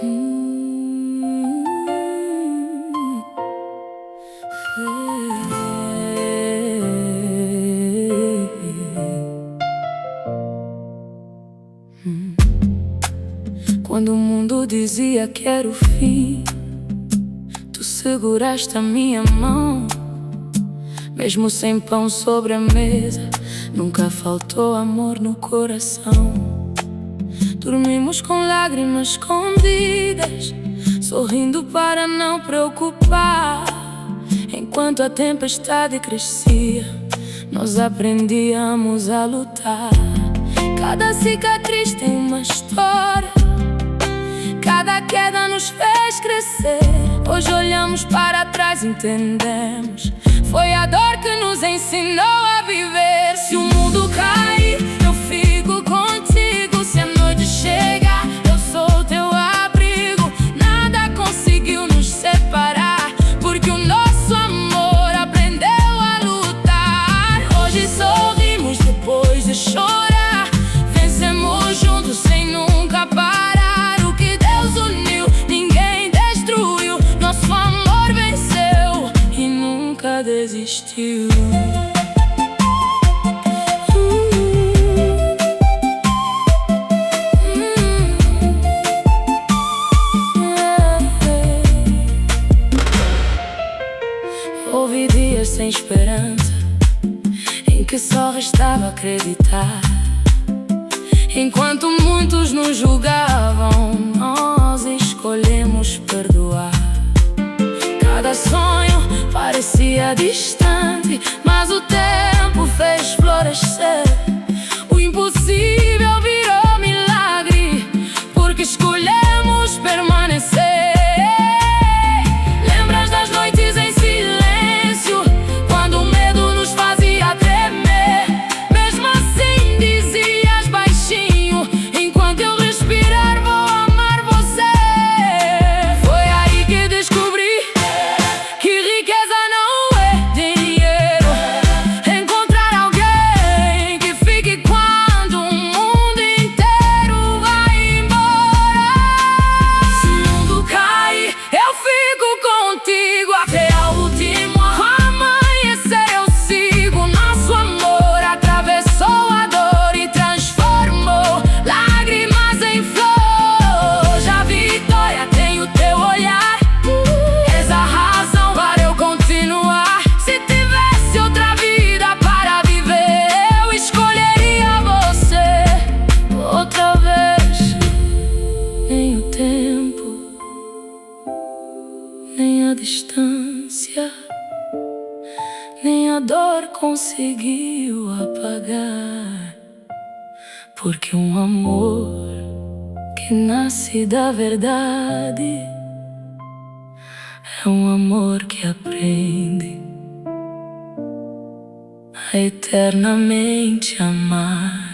Hum, Quando o mundo dizia que era o fim, tu seguraste a minha mão. Mesmo sem pão sobre a mesa, nunca faltou amor no coração. Dormimos com lágrimas escondidas, sorrindo para não preocupar. Enquanto a tempestade crescia, nós aprendíamos a lutar. Cada cicatriz tem uma história, cada queda nos fez crescer. Hoje olhamos para trás e entendemos, foi a dor que nos ensinou a viver. Se o mundo cair, eu fico contigo. Se a noite chegar, eu sou teu abrigo. Nada conseguiu nos separar, porque o nosso amor aprendeu a lutar. Hoje sorrimos depois de chorar, vencemos juntos sem nunca parar. O que Deus uniu, ninguém destruiu. Nosso amor venceu e nunca desistiu. Houve dias sem esperança, em que só restava acreditar. Enquanto muitos nos julgavam, nós escolhemos perdoar. Cada sonho parecia distante, mas o tempo fez florescer. O impossível virou milagre, porque escolhemos permanecer. Lembras das noites em silêncio, quando o medo nos fazia tremer? Mesmo assim dizias baixinho, enquanto eu respirar vou amar você. Foi aí que descobri que riqueza não é dinheiro. Encontrar alguém que fique quando o mundo inteiro vai embora. Se o mundo cair, eu fico contigo até a última amanhecer. Eu sigo. Nosso amor atravessou a dor e transformou lágrimas em flor. Já vitória tem o teu olhar, és a razão para eu continuar. Se tivesse outra vida para viver, eu escolheria você outra vez. Nem o tempo, nem a distância, nem a dor conseguiu apagar, porque um amor que nasce da verdade é um amor que aprende a eternamente amar.